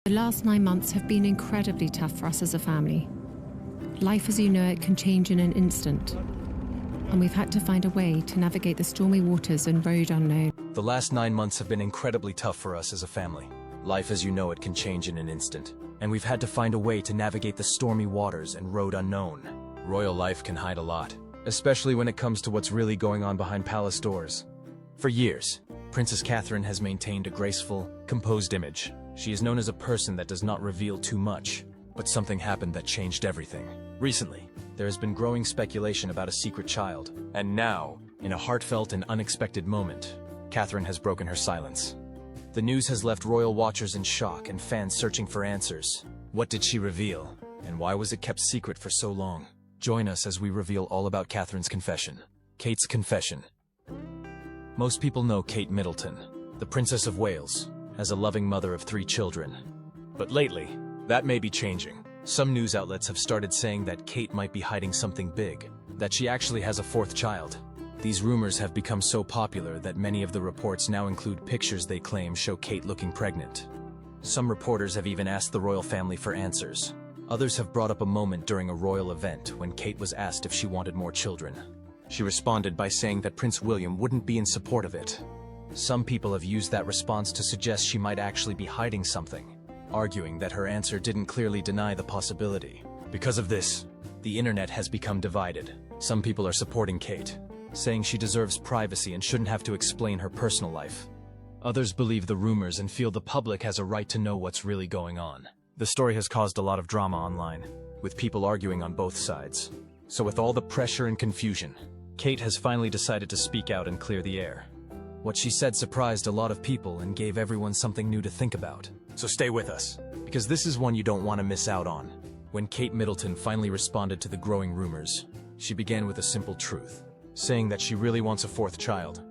The last 9 months have been incredibly tough for us as a family. Life as you know it can change in an instant, and we've had to find a way to navigate the stormy waters and road unknown. The last 9 months have been incredibly tough for us as a family. Life as you know it can change in an instant, and we've had to find a way to navigate the stormy waters and road unknown. Royal life can hide a lot, especially when it comes to what's really going on behind palace doors. For years, Princess Catherine has maintained a graceful, composed image. She is known as a person that does not reveal too much, but something happened that changed everything. Recently, there has been growing speculation about a secret child, and now, in a heartfelt and unexpected moment, Catherine has broken her silence. The news has left royal watchers in shock and fans searching for answers. What did she reveal, and why was it kept secret for so long? Join us as we reveal all about Catherine's confession. Kate's confession. Most people know Kate Middleton, the Princess of Wales, as a loving mother of 3 children. But lately, that may be changing. Some news outlets have started saying that Kate might be hiding something big, that she actually has a 4th child. These rumors have become so popular that many of the reports now include pictures they claim show Kate looking pregnant. Some reporters have even asked the royal family for answers. Others have brought up a moment during a royal event when Kate was asked if she wanted more children. She responded by saying that Prince William wouldn't be in support of it. Some people have used that response to suggest she might actually be hiding something, arguing that her answer didn't clearly deny the possibility. Because of this, the internet has become divided. Some people are supporting Kate, saying she deserves privacy and shouldn't have to explain her personal life. Others believe the rumors and feel the public has a right to know what's really going on. The story has caused a lot of drama online, with people arguing on both sides. So with all the pressure and confusion, Kate has finally decided to speak out and clear the air. What she said surprised a lot of people and gave everyone something new to think about. So stay with us, because this is one you don't want to miss out on. When Kate Middleton finally responded to the growing rumors, she began with a simple truth, saying that she really wants a 4th child.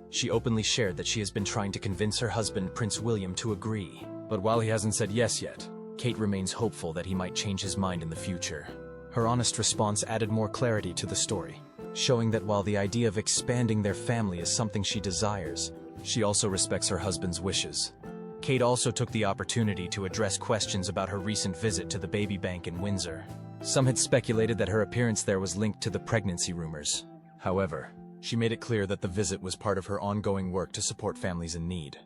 She openly shared that she has been trying to convince her husband, Prince William, to agree. But while he hasn't said yes yet, Kate remains hopeful that he might change his mind in the future. Her honest response added more clarity to the story, showing that while the idea of expanding their family is something she desires, she also respects her husband's wishes. Kate also took the opportunity to address questions about her recent visit to the baby bank in Windsor. Some had speculated that her appearance there was linked to the pregnancy rumors. However, she made it clear that the visit was part of her ongoing work to support families in need.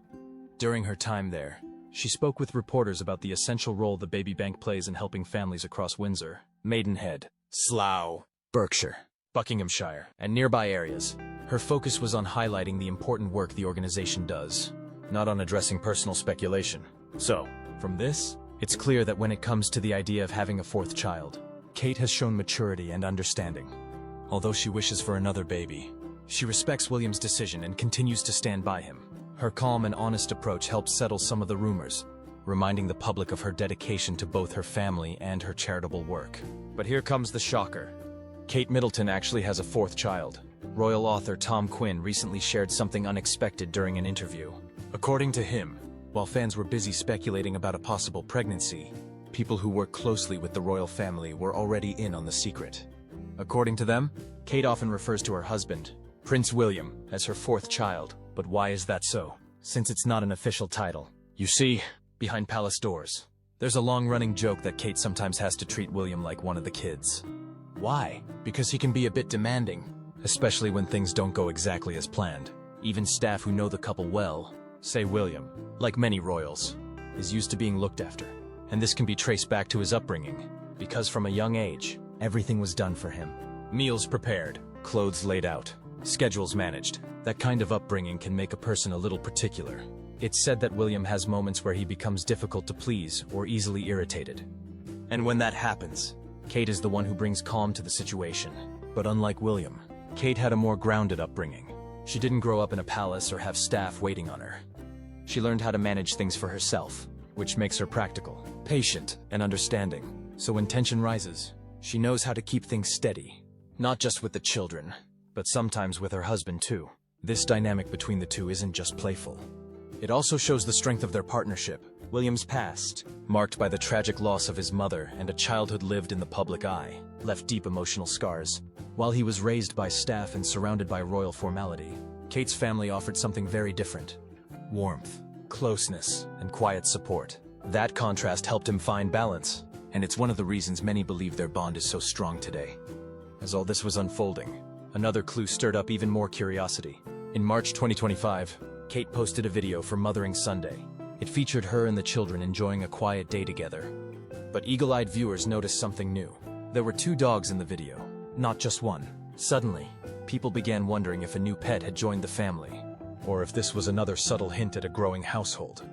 During her time there, she spoke with reporters about the essential role the baby bank plays in helping families across Windsor, Maidenhead, Slough, Berkshire, Buckinghamshire, and nearby areas. Her focus was on highlighting the important work the organization does, not on addressing personal speculation. So, from this, it's clear that when it comes to the idea of having a 4th child, Kate has shown maturity and understanding. Although she wishes for another baby, she respects William's decision and continues to stand by him. Her calm and honest approach helps settle some of the rumors, reminding the public of her dedication to both her family and her charitable work. But here comes the shocker. Kate Middleton actually has a 4th child. Royal author Tom Quinn recently shared something unexpected during an interview. According to him, while fans were busy speculating about a possible pregnancy, people who work closely with the royal family were already in on the secret. According to them, Kate often refers to her husband, Prince William, as her 4th child. But why is that so? Since it's not an official title. You see, behind palace doors, there's a long-running joke that Kate sometimes has to treat William like one of the kids. Why? Because he can be a bit demanding, especially when things don't go exactly as planned. Even staff who know the couple well say William, like many royals, is used to being looked after. And this can be traced back to his upbringing, because from a young age, everything was done for him. Meals prepared, clothes laid out, schedules managed. That kind of upbringing can make a person a little particular. It's said that William has moments where he becomes difficult to please or easily irritated. And when that happens, Kate is the one who brings calm to the situation. But unlike William, Kate had a more grounded upbringing. She didn't grow up in a palace or have staff waiting on her. She learned how to manage things for herself, which makes her practical, patient, and understanding. So when tension rises, she knows how to keep things steady, not just with the children, but sometimes with her husband too. This dynamic between the two isn't just playful. It also shows the strength of their partnership. William's past, marked by the tragic loss of his mother and a childhood lived in the public eye, left deep emotional scars. While he was raised by staff and surrounded by royal formality, Kate's family offered something very different: warmth, closeness, and quiet support. That contrast helped him find balance, and it's one of the reasons many believe their bond is so strong today. As all this was unfolding, another clue stirred up even more curiosity. In March 2025, Kate posted a video for Mothering Sunday. It featured her and the children enjoying a quiet day together. But eagle-eyed viewers noticed something new. There were 2 dogs in the video, not just one. Suddenly, people began wondering if a new pet had joined the family, or if this was another subtle hint at a growing household.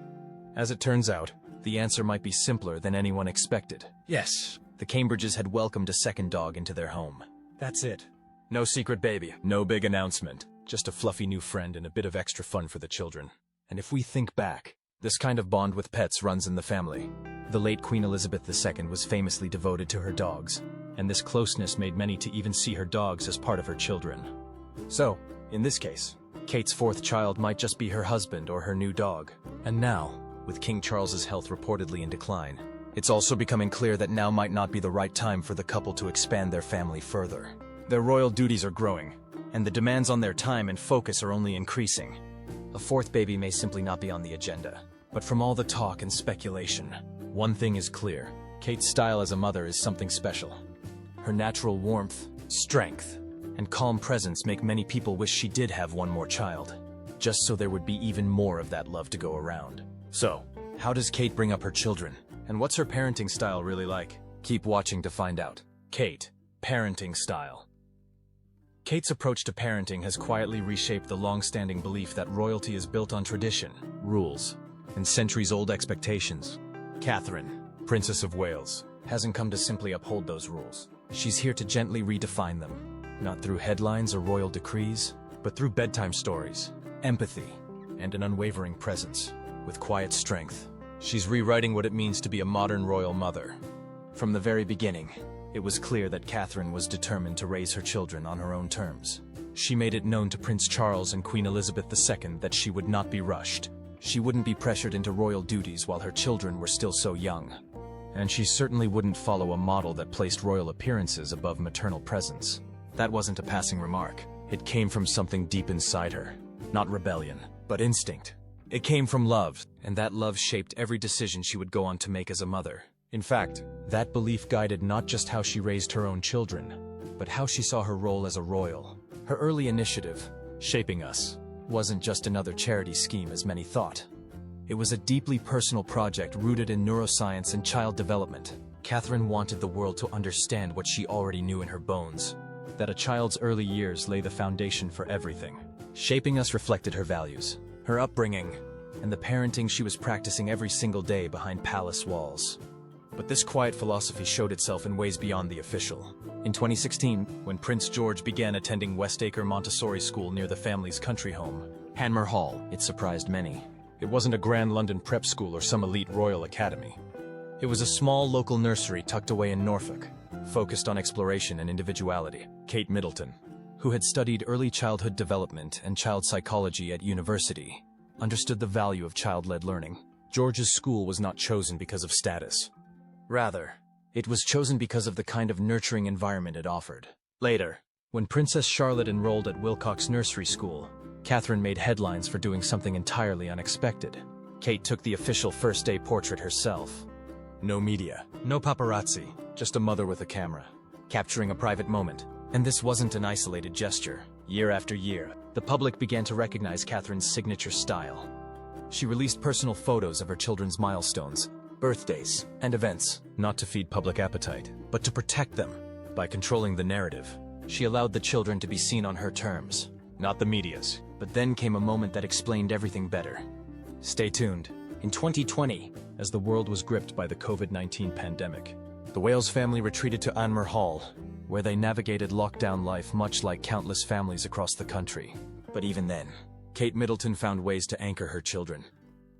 As it turns out, the answer might be simpler than anyone expected. Yes, the Cambridges had welcomed a second dog into their home. That's it. No secret baby, no big announcement, just a fluffy new friend and a bit of extra fun for the children. And if we think back, this kind of bond with pets runs in the family. The late Queen Elizabeth II was famously devoted to her dogs, and this closeness made many to even see her dogs as part of her children. So, in this case, Kate's 4th child might just be her husband or her new dog. And now, with King Charles's health reportedly in decline, it's also becoming clear that now might not be the right time for the couple to expand their family further. Their royal duties are growing, and the demands on their time and focus are only increasing. A 4th baby may simply not be on the agenda. But from all the talk and speculation, one thing is clear. Kate's style as a mother is something special. Her natural warmth, strength, and calm presence make many people wish she did have one more child, just so there would be even more of that love to go around. So, how does Kate bring up her children? And what's her parenting style really like? Keep watching to find out. Kate, parenting style. Kate's approach to parenting has quietly reshaped the long-standing belief that royalty is built on tradition, rules, and centuries-old expectations. Catherine, Princess of Wales, hasn't come to simply uphold those rules. She's here to gently redefine them, not through headlines or royal decrees, but through bedtime stories, empathy, and an unwavering presence. With quiet strength, she's rewriting what it means to be a modern royal mother. From the very beginning, it was clear that Catherine was determined to raise her children on her own terms. She made it known to Prince Charles and Queen Elizabeth II that she would not be rushed. She wouldn't be pressured into royal duties while her children were still so young. And she certainly wouldn't follow a model that placed royal appearances above maternal presence. That wasn't a passing remark. It came from something deep inside her. Not rebellion, but instinct. It came from love, and that love shaped every decision she would go on to make as a mother. In fact, that belief guided not just how she raised her own children, but how she saw her role as a royal. Her early initiative, Shaping Us, wasn't just another charity scheme as many thought. It was a deeply personal project rooted in neuroscience and child development. Catherine wanted the world to understand what she already knew in her bones, that a child's early years lay the foundation for everything. Shaping Us reflected her values, her upbringing, and the parenting she was practicing every single day behind palace walls. But this quiet philosophy showed itself in ways beyond the official. In 2016, when Prince George began attending Westacre Montessori School near the family's country home, Hanmer Hall, it surprised many. It wasn't a grand London prep school or some elite royal academy. It was a small local nursery tucked away in Norfolk, focused on exploration and individuality. Kate Middleton, who had studied early childhood development and child psychology at university, understood the value of child-led learning. George's school was not chosen because of status. Rather, it was chosen because of the kind of nurturing environment it offered. Later, when Princess Charlotte enrolled at Wilcox Nursery School, Catherine made headlines for doing something entirely unexpected. Kate took the official first-day portrait herself. No media, no paparazzi, just a mother with a camera, capturing a private moment. And this wasn't an isolated gesture. Year after year, the public began to recognize Catherine's signature style. She released personal photos of her children's milestones, birthdays, and events, not to feed public appetite, but to protect them. By controlling the narrative, she allowed the children to be seen on her terms, not the media's. But then came a moment that explained everything better. Stay tuned. In 2020, as the world was gripped by the COVID-19 pandemic, the Wales family retreated to Hanmer Hall, where they navigated lockdown life much like countless families across the country. But even then, Kate Middleton found ways to anchor her children.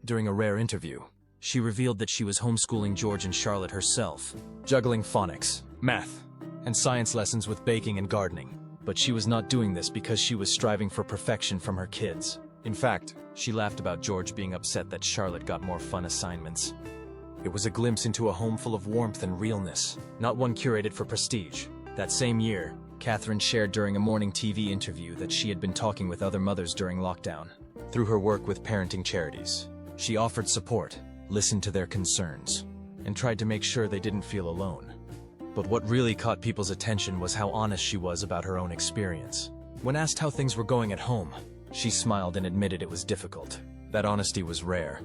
During a rare interview, she revealed that she was homeschooling George and Charlotte herself, juggling phonics, math, and science lessons with baking and gardening. But she was not doing this because she was striving for perfection from her kids. In fact, she laughed about George being upset that Charlotte got more fun assignments. It was a glimpse into a home full of warmth and realness, not one curated for prestige. That same year, Catherine shared during a morning TV interview that she had been talking with other mothers during lockdown. Through her work with parenting charities, she offered support, listened to their concerns, and tried to make sure they didn't feel alone. But what really caught people's attention was how honest she was about her own experience. When asked how things were going at home, she smiled and admitted it was difficult. That honesty was rare.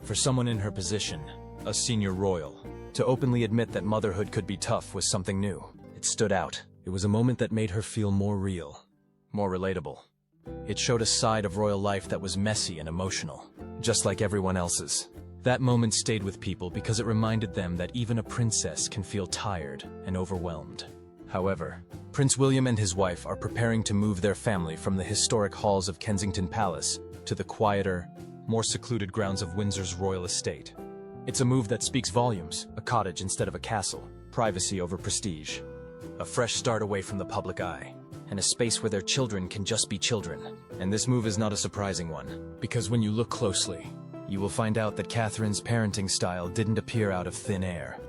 For someone in her position, a senior royal, to openly admit that motherhood could be tough was something new. It stood out. It was a moment that made her feel more real, more relatable. It showed a side of royal life that was messy and emotional, just like everyone else's. That moment stayed with people because it reminded them that even a princess can feel tired and overwhelmed. However, Prince William and his wife are preparing to move their family from the historic halls of Kensington Palace to the quieter, more secluded grounds of Windsor's royal estate. It's a move that speaks volumes, a cottage instead of a castle, privacy over prestige. A fresh start away from the public eye, and a space where their children can just be children. And this move is not a surprising one, because when you look closely, you will find out that Catherine's parenting style didn't appear out of thin air.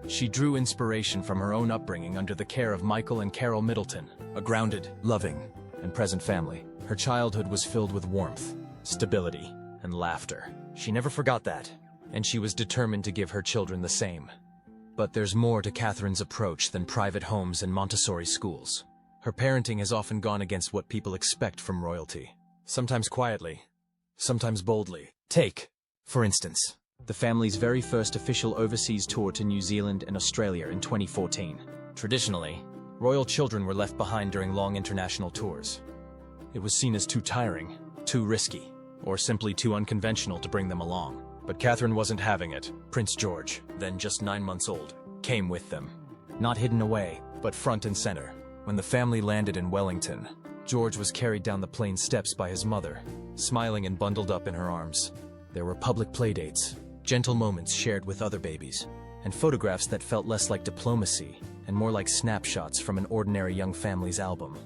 She drew inspiration from her own upbringing under the care of Michael and Carol Middleton, a grounded, loving, and present family. Her childhood was filled with warmth, stability, and laughter. She never forgot that, and she was determined to give her children the same. But there's more to Catherine's approach than private homes and Montessori schools. Her parenting has often gone against what people expect from royalty. Sometimes quietly, sometimes boldly. Take, for instance, the family's very first official overseas tour to New Zealand and Australia in 2014. Traditionally, royal children were left behind during long international tours. It was seen as too tiring, too risky, or simply too unconventional to bring them along. But Catherine wasn't having it. Prince George, then just 9 months old, came with them. Not hidden away, but front and center. When the family landed in Wellington, George was carried down the plane steps by his mother, smiling and bundled up in her arms. There were public playdates, gentle moments shared with other babies, and photographs that felt less like diplomacy and more like snapshots from an ordinary young family's album.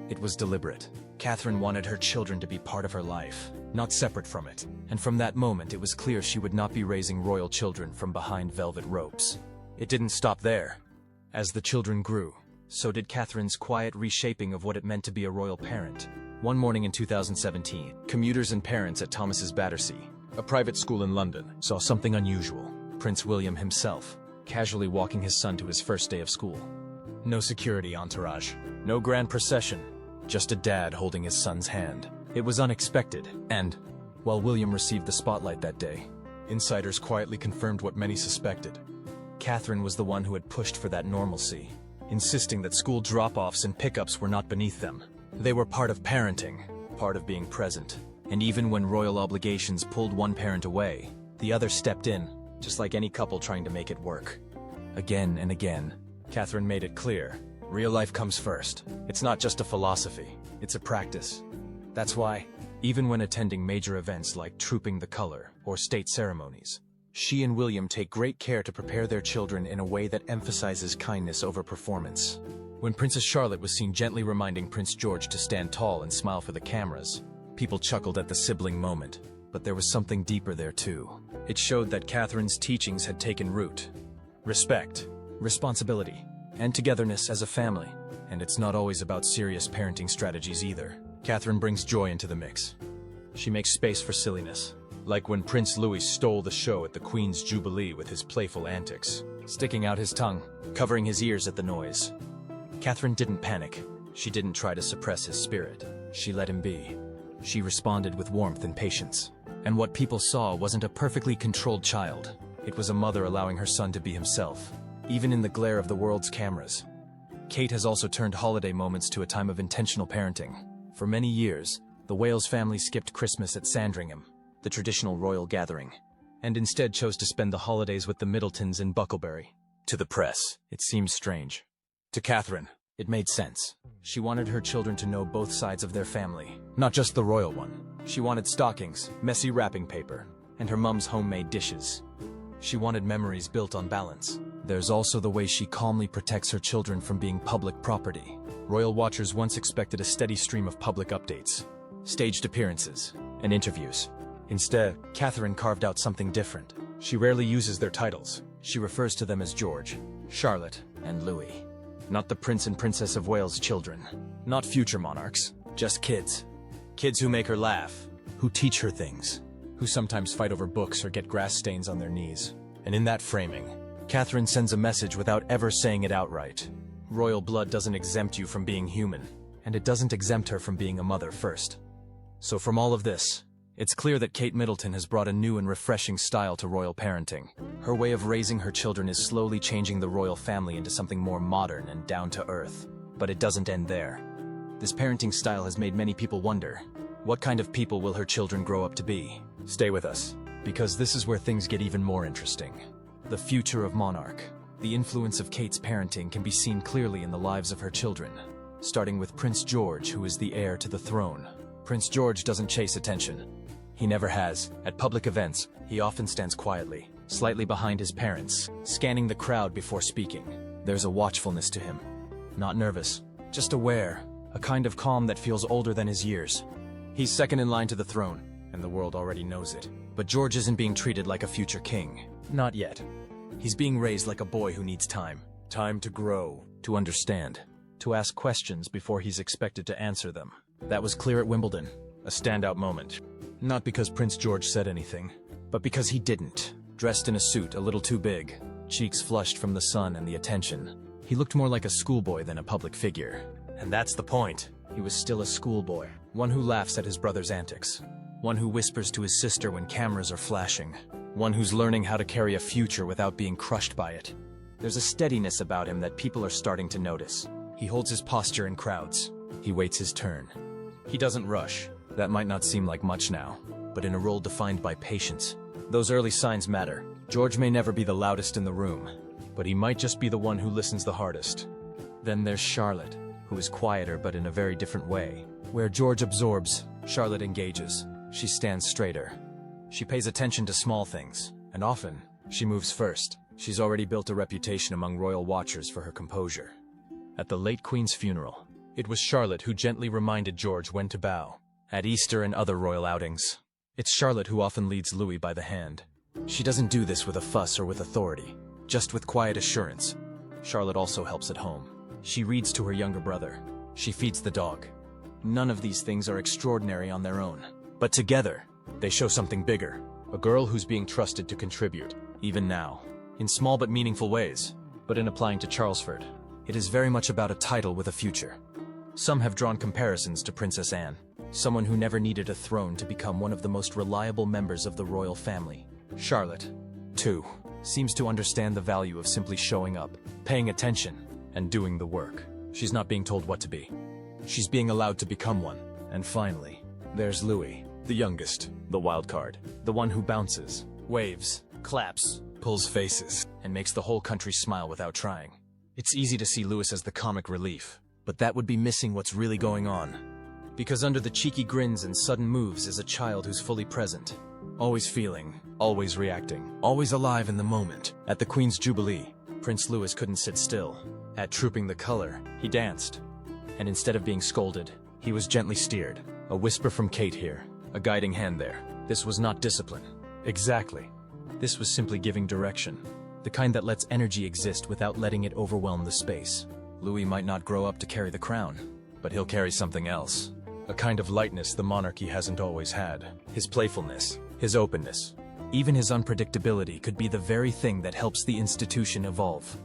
It was deliberate. Catherine wanted her children to be part of her life, not separate from it. And from that moment, it was clear she would not be raising royal children from behind velvet ropes. It didn't stop there. As the children grew, so did Catherine's quiet reshaping of what it meant to be a royal parent. One morning in 2017, commuters and parents at Thomas's Battersea, a private school in London, saw something unusual. Prince William himself, casually walking his son to his first day of school. No security entourage, no grand procession, just a dad holding his son's hand. It was unexpected, and, while William received the spotlight that day, insiders quietly confirmed what many suspected. Catherine was the one who had pushed for that normalcy, insisting that school drop-offs and pickups were not beneath them. They were part of parenting, part of being present. And even when royal obligations pulled one parent away, the other stepped in, just like any couple trying to make it work. Again and again, Catherine made it clear, real life comes first. It's not just a philosophy, it's a practice. That's why, even when attending major events like Trooping the Color or state ceremonies, she and William take great care to prepare their children in a way that emphasizes kindness over performance. When Princess Charlotte was seen gently reminding Prince George to stand tall and smile for the cameras, people chuckled at the sibling moment, but there was something deeper there too. It showed that Catherine's teachings had taken root. Respect, responsibility, and togetherness as a family. And it's not always about serious parenting strategies either. Catherine brings joy into the mix. She makes space for silliness, like when Prince Louis stole the show at the Queen's Jubilee with his playful antics, sticking out his tongue, covering his ears at the noise. Catherine didn't panic. She didn't try to suppress his spirit. She let him be. She responded with warmth and patience. And what people saw wasn't a perfectly controlled child. It was a mother allowing her son to be himself, even in the glare of the world's cameras. Kate has also turned holiday moments to a time of intentional parenting. For many years, the Wales family skipped Christmas at Sandringham, the traditional royal gathering, and instead chose to spend the holidays with the Middletons in Bucklebury. To the press, it seemed strange. To Catherine, it made sense. She wanted her children to know both sides of their family, not just the royal one. She wanted stockings, messy wrapping paper, and her mum's homemade dishes. She wanted memories built on balance. There's also the way she calmly protects her children from being public property. Royal watchers once expected a steady stream of public updates, staged appearances, and interviews. Instead, Catherine carved out something different. She rarely uses their titles. She refers to them as George, Charlotte, and Louis. Not the Prince and Princess of Wales' children. Not future monarchs. Just kids. Kids who make her laugh, who teach her things, who sometimes fight over books or get grass stains on their knees. And in that framing, Catherine sends a message without ever saying it outright. Royal blood doesn't exempt you from being human, and it doesn't exempt her from being a mother first. So from all of this, it's clear that Kate Middleton has brought a new and refreshing style to royal parenting. Her way of raising her children is slowly changing the royal family into something more modern and down to earth. But it doesn't end there. This parenting style has made many people wonder, what kind of people will her children grow up to be? Stay with us, because this is where things get even more interesting. The future of Monarch. The influence of Kate's parenting can be seen clearly in the lives of her children, starting with Prince George, who is the heir to the throne. Prince George doesn't chase attention. He never has. At public events, he often stands quietly, slightly behind his parents, scanning the crowd before speaking. There's a watchfulness to him. Not nervous, just aware, a kind of calm that feels older than his years. He's second in line to the throne, and the world already knows it. But George isn't being treated like a future king. Not yet. He's being raised like a boy who needs time. Time to grow, to understand, to ask questions before he's expected to answer them. That was clear at Wimbledon, a standout moment. Not because Prince George said anything, but because he didn't. Dressed in a suit a little too big, cheeks flushed from the sun and the attention, he looked more like a schoolboy than a public figure. And that's the point. He was still a schoolboy, one who laughs at his brother's antics, one who whispers to his sister when cameras are flashing, one who's learning how to carry a future without being crushed by it. There's a steadiness about him that people are starting to notice. He holds his posture in crowds. He waits his turn. He doesn't rush. That might not seem like much now, but in a role defined by patience, those early signs matter. George may never be the loudest in the room, but he might just be the one who listens the hardest. Then there's Charlotte, who is quieter but in a very different way. Where George absorbs, Charlotte engages. She stands straighter. She pays attention to small things, and often, she moves first. She's already built a reputation among royal watchers for her composure. At the late Queen's funeral, it was Charlotte who gently reminded George when to bow. At Easter and other royal outings, it's Charlotte who often leads Louis by the hand. She doesn't do this with a fuss or with authority, just with quiet assurance. Charlotte also helps at home. She reads to her younger brother. She feeds the dog. None of these things are extraordinary on their own, but together, they show something bigger. A girl who's being trusted to contribute, even now, in small but meaningful ways. But in applying to Charlesford, it is very much about a title with a future. Some have drawn comparisons to Princess Anne, someone who never needed a throne to become one of the most reliable members of the royal family. Charlotte, too, seems to understand the value of simply showing up, paying attention, and doing the work. She's not being told what to be. She's being allowed to become one. And finally, there's Louis, the youngest, the wild card, the one who bounces, waves, claps, pulls faces, and makes the whole country smile without trying. It's easy to see Louis as the comic relief, but that would be missing what's really going on. Because under the cheeky grins and sudden moves is a child who's fully present, always feeling, always reacting, always alive in the moment. At the Queen's Jubilee, Prince Louis couldn't sit still. At Trooping the Color, he danced. And instead of being scolded, he was gently steered. A whisper from Kate here, a guiding hand there. This was not discipline. Exactly. This was simply giving direction. The kind that lets energy exist without letting it overwhelm the space. Louis might not grow up to carry the crown, but he'll carry something else. A kind of lightness the monarchy hasn't always had. His playfulness, his openness, even his unpredictability could be the very thing that helps the institution evolve.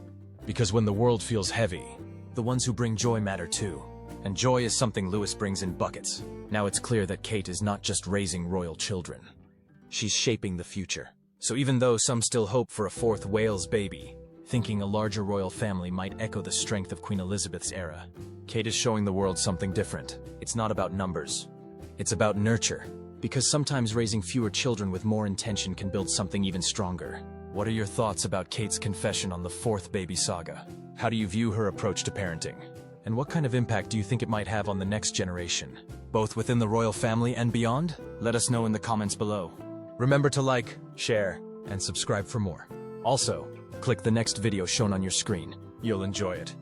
Because when the world feels heavy, the ones who bring joy matter too. And joy is something Louis brings in buckets. Now it's clear that Kate is not just raising royal children. She's shaping the future. So even though some still hope for a fourth Wales baby, thinking a larger royal family might echo the strength of Queen Elizabeth's era, Kate is showing the world something different. It's not about numbers. It's about nurture. Because sometimes raising fewer children with more intention can build something even stronger. What are your thoughts about Kate's confession on the fourth baby saga? How do you view her approach to parenting? And what kind of impact do you think it might have on the next generation, both within the royal family and beyond? Let us know in the comments below. Remember to like, share, and subscribe for more. Also, click the next video shown on your screen. You'll enjoy it.